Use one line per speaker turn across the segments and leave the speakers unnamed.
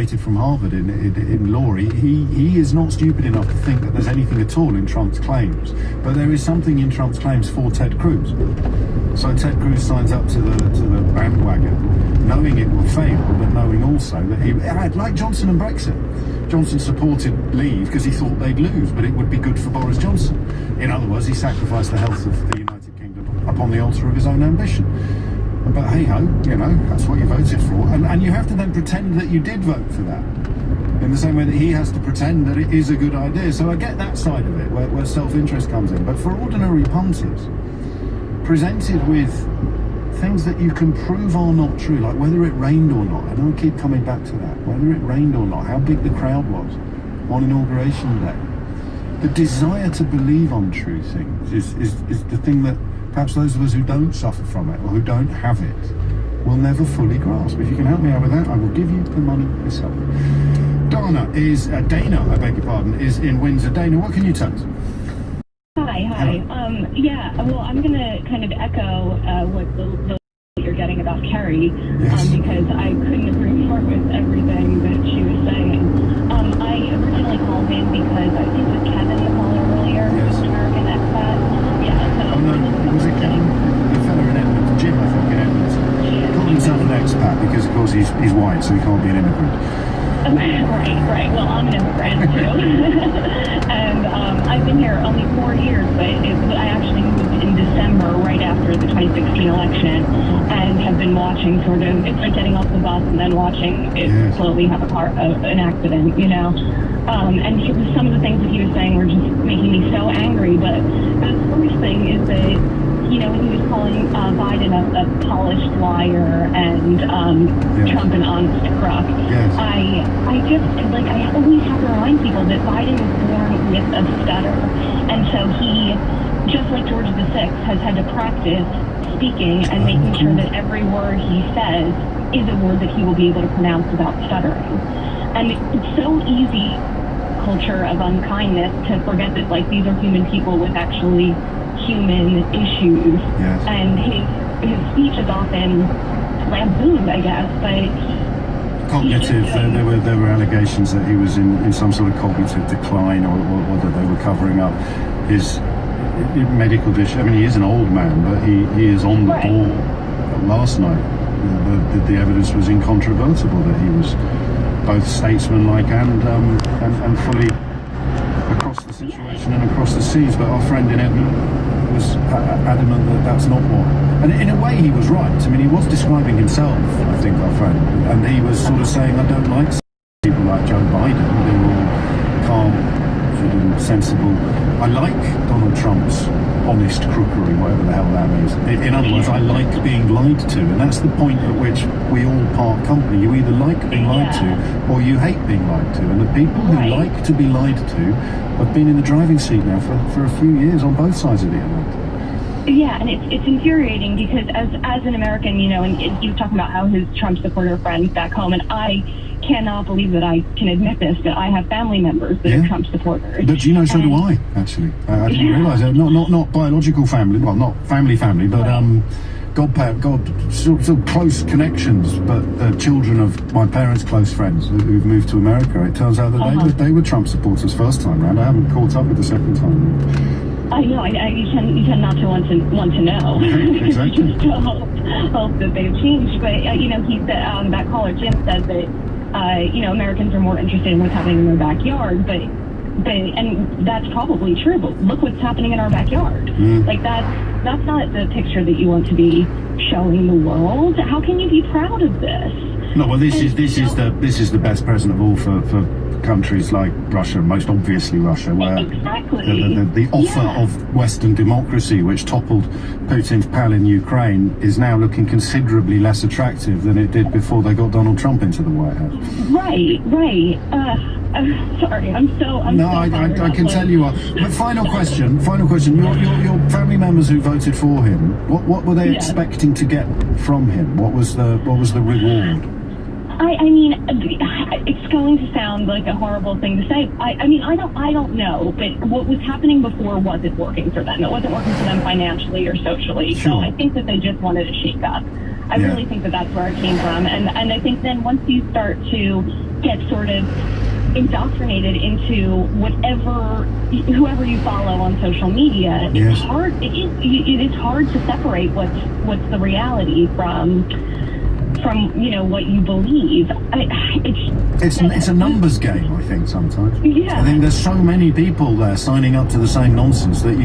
graduated from Harvard in law. He is not stupid enough to think that there's anything at all in Trump's claims. But there is something in Trump's claims for Ted Cruz. So Ted Cruz signs up to the bandwagon, knowing it will fail, but knowing also that he, like Johnson and Brexit. Johnson supported Leave because he thought they'd lose, but it would be good for Boris Johnson. In other words, he sacrificed the health of the United Kingdom upon the altar of his own ambition. But hey-ho, you know, that's what you voted for. And you have to then pretend that you did vote for that. In the same way that he has to pretend that it is a good idea. So I get that side of it, where self-interest comes in. But for ordinary punters, presented with things that you can prove are not true, like whether it rained or not, and I keep coming back to that, whether it rained or not, how big the crowd was on Inauguration Day. The desire to believe untrue things is the thing that perhaps those of us who don't suffer from it or who don't have it will never fully grasp. If you can help me out with that, I will give you the money myself. Dana, I beg your pardon, is in Windsor. Dana, what can you tell us?
Hi. Yeah, well, I'm going to kind of echo what the you're getting about Kerry,
yes.
Because I couldn't agree more with everything that she was saying. I originally called in because I think it was Kevin, the caller earlier,
yes.
American expat. Yeah. So
oh no, was it Kevin? The fella in Edmonds, Jim, I think, in Edmonds. He called himself an expat because, of course, he's white, so he can't be an immigrant.
Right. Well, I'm an immigrant too, and I've been here only 4 years, but I actually moved in December, right after the 2016 election, and have been watching sort of, it's like getting off the bus and then watching it slowly have an accident, you know. And some of the things that he was saying were just making me so angry. But the first thing is that, you know, when he was calling Biden a polished liar and Trump an honest crook, I just, like, I always have to remind people that Biden was born with a stutter. And so he, just like George VI, has had to practice speaking and making sure that every word he says is a word that he will be able to pronounce without stuttering. And it's so easy, culture of unkindness, to forget that, like, these are human people with actually human issues.
Yes.
And his speech is often lampooned, I guess, but
cognitive, there were allegations that he was in some sort of cognitive decline, or that they were covering up his medical dish. I mean, he is an old man, but he is on the ball. Last night, the evidence was incontrovertible that he was both statesmanlike and fully across the situation and across the seas. But our friend in Edmonton was adamant that that's not what. And in a way, he was right. I mean, he was describing himself, I think, our friend, and he was sort of saying, I don't like people like Joe Biden. They're all calm, and sensible. I like Donald Trump's honest crookery, whatever the hell that means. In other words, I like being lied to, and that's the point at which we all part company. You either like being lied to, or you hate being lied to. And the people who like to be lied to have been in the driving seat now for a few years on both sides of the Atlantic.
Yeah, and it's infuriating because as an American, you know, and he was talking about how his Trump supporter friends back home, and I cannot believe that I can admit this, but I have family members that are Trump supporters.
But you know, so do I, actually. I didn't realise that. Not biological family, well, not family, but still close connections, but children of my parents' close friends who've moved to America. It turns out that they were Trump supporters first time round. I haven't caught up with the second time.
I know. You tend not to want to know.
Exactly.
Just to hope that they've changed. But you know, he said that caller Jim said that you know, Americans are more interested in what's happening in their backyard. But and that's probably true. But look what's happening in our backyard. Like that's not the picture that you want to be showing the world. How can you be proud of this?
No, well, this is the best present of all for countries like Russia, most obviously Russia, where the offer of Western democracy, which toppled Putin's pal in Ukraine, is now looking considerably less attractive than it did before they got Donald Trump into the White House.
Right. Sorry,
I can tell you what. But final question. Your family members who voted for him, what were they expecting to get from him? What was the reward?
I mean, it's going to sound like a horrible thing to say. I mean, I don't know, but what was happening before wasn't working for them. It wasn't working for them financially or socially.
Sure.
So I think that they just wanted a shake up. I really think that that's where it came from. And I think then once you start to get sort of indoctrinated into whoever you follow on social media.
Yes.
It's hard. It is hard to separate what's the reality from what you believe.
It's a numbers game, I think, sometimes.
Yeah.
I think there's so many people there signing up to the same nonsense that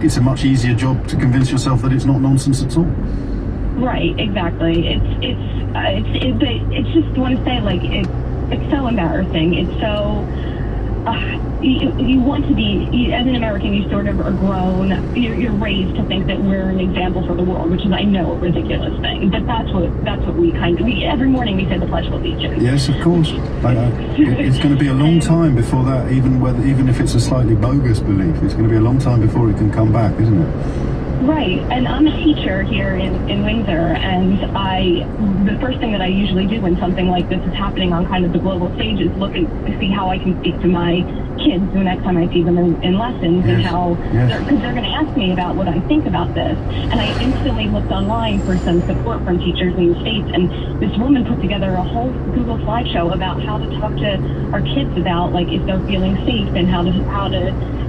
it's a much easier job to convince yourself that it's not nonsense at all.
Right, exactly. It's just want to say, like, it's so embarrassing. It's so you want to be, as an American, you sort of are grown, you're raised to think that we're an example for the world, which is, I know, a ridiculous thing, but that's what we every morning we say the Pledge of Allegiance.
Yes, of course. It's going to be a long time before that, even if it's a slightly bogus belief, it's going to be a long time before it can come back, isn't it?
Right, and I'm a teacher here in Windsor, and the first thing that I usually do when something like this is happening on kind of the global stage is look to see how I can speak to my kids the next time I see them in lessons,
yes.
and how, because they're going to ask me about what I think about this, and I instantly looked online for some support from teachers in the States, and this woman put together a whole Google slideshow about how to talk to our kids about, like, if they're feeling safe, and how to,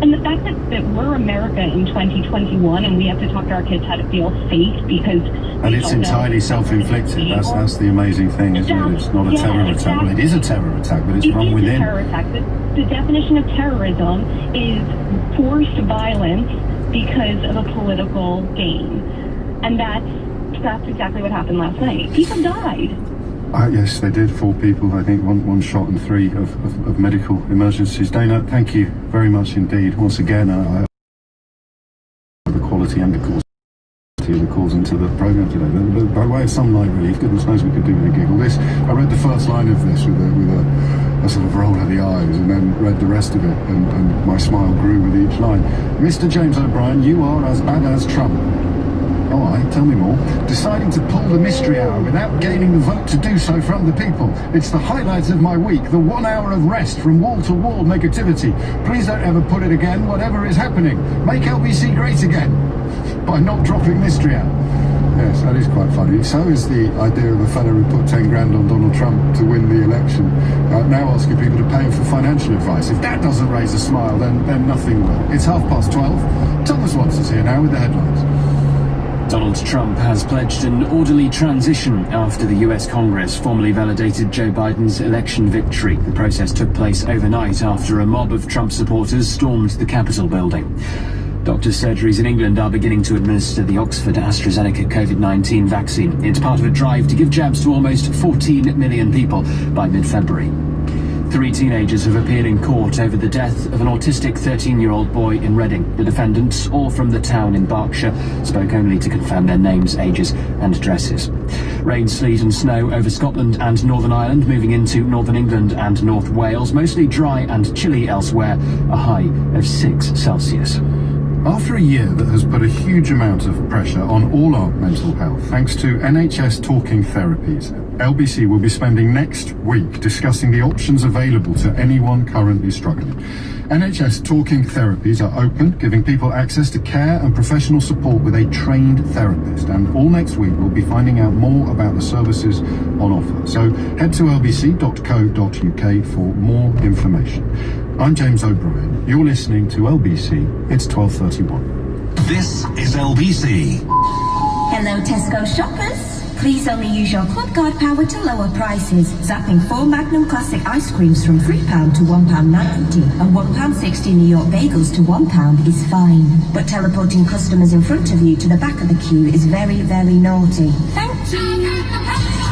and the fact that we're America in 2021 and we have to talk to our kids how to feel safe because...
And it's entirely self-inflicted. That's the amazing thing, isn't it? It's not a terror attack. Well, it is a terror attack, but it's from within.
It is a terror attack. The definition of terrorism is forced violence because of a political gain. And that's exactly what happened last night. People died.
Yes, they did. 4 people, I think, one shot and 3 of medical emergencies. Dana, thank you very much indeed. Once again, the quality and the quantity of the calls into the programme today. By way of some light relief, goodness knows we could do with a giggle. I read the first line of this with a sort of roll of the eyes, and then read the rest of it, and my smile grew with each line. Mr. James O'Brien, you are as bad as Trump. All right, tell me more. Deciding to pull the mystery hour without gaining the vote to do so from the people. It's the highlight of my week, the 1 hour of rest from wall-to-wall negativity. Please don't ever put it again, whatever is happening. Make LBC great again by not dropping mystery hour. Yes, that is quite funny. So is the idea of a fellow who put 10 grand on Donald Trump to win the election, now asking people to pay him for financial advice. If that doesn't raise a smile, then nothing will. It's 12:30. Thomas Watson's here now with the headlines.
Donald Trump has pledged an orderly transition after the US Congress formally validated Joe Biden's election victory. The process took place overnight after a mob of Trump supporters stormed the Capitol building. Doctors' surgeries in England are beginning to administer the Oxford AstraZeneca COVID-19 vaccine. It's part of a drive to give jabs to almost 14 million people by mid-February. 3 teenagers have appeared in court over the death of an autistic 13-year-old boy in Reading. The defendants, all from the town in Berkshire, spoke only to confirm their names, ages and addresses. Rain, sleet and snow over Scotland and Northern Ireland, moving into Northern England and North Wales. Mostly dry and chilly elsewhere, a high of 6 Celsius.
After a year that has put a huge amount of pressure on all our mental health, thanks to NHS Talking Therapies, LBC will be spending next week discussing the options available to anyone currently struggling. NHS Talking Therapies are open, giving people access to care and professional support with a trained therapist. And all next week we'll be finding out more about the services on offer. So head to lbc.co.uk for more information. I'm James O'Brien. You're listening to LBC. It's 12:31.
This is LBC.
Hello, Tesco shoppers. Please only use your Club Card power to lower prices. Zapping 4 Magnum Classic ice creams from £3 to £1.90 and £1.60 New York bagels to £1 is fine. But teleporting customers in front of you to the back of the queue is very, very naughty. Thank you.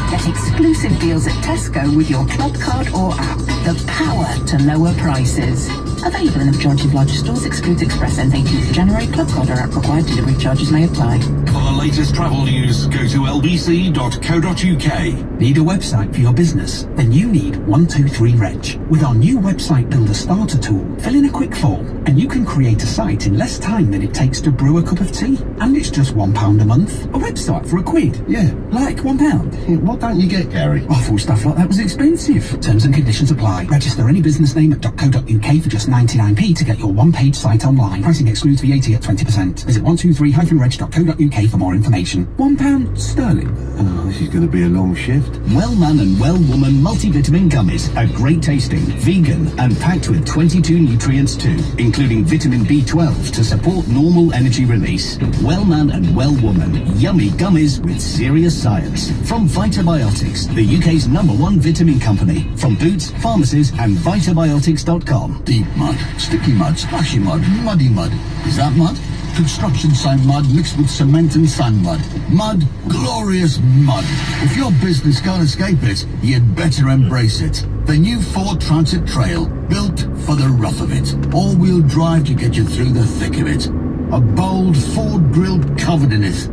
Get exclusive deals at Tesco with your Club Card or app. The power to lower prices. Available in the majority of larger stores. Excludes Express ends 18th of January. Club Card or app required. Delivery charges may apply.
For the latest travel news, go to lbc.co.uk.
Need a website for your business? Then you need 123reg. With our new website builder starter tool, fill in a quick form and you can create a site in less time than it takes to brew a cup of tea. And it's just £1 a month. A website for £1. Yeah, like £1.
What don't you get, Gary?
I thought stuff like that was expensive. Terms and conditions apply. Register any business name at .co.uk for just 99p to get your one-page site online. Pricing excludes VAT at 20%. Visit 123-reg.co.uk for more more information. £1 sterling.
Oh, this is going to be a long shift.
Well-Man and Well-Woman multivitamin gummies are great tasting, vegan, and packed with 22 nutrients too, including vitamin B12 to support normal energy release. Well-Man and Well-Woman, yummy gummies with serious science. From Vitabiotics, the UK's #1 vitamin company. From Boots, pharmacies, and Vitabiotics.com.
Deep mud, sticky mud, splashy mud, muddy mud. Is that mud? Construction site mud mixed with cement and sand mud. Mud, glorious mud. If your business can't escape it, you'd better embrace it. The new Ford Transit Trail, built for the rough of it. All-wheel drive to get you through the thick of it. A bold Ford grille covered in it.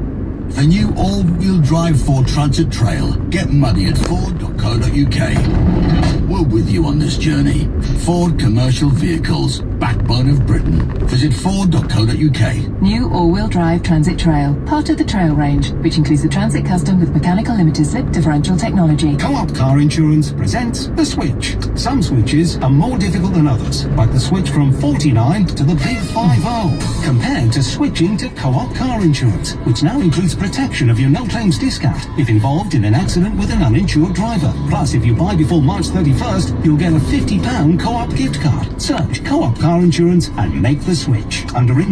The new all-wheel drive Ford Transit Trail. Get muddy at Ford.co.uk. We're with you on this journey. Ford Commercial Vehicles, backbone of Britain. Visit Ford.co.uk.
New all-wheel drive Transit Trail, part of the Trail range, which includes the Transit Custom with mechanical limited slip differential technology.
Co-op Car Insurance presents The Switch. Some switches are more difficult than others, like the switch from 49 to the big 50, compared to switching to Co-op Car Insurance, which now includes protection of your no-claims discount if involved in an accident with an uninsured driver. Plus, if you buy before March 31st, you'll get a £50 Co-op gift card. Search Co-op Car Insurance and make the switch. Underwritten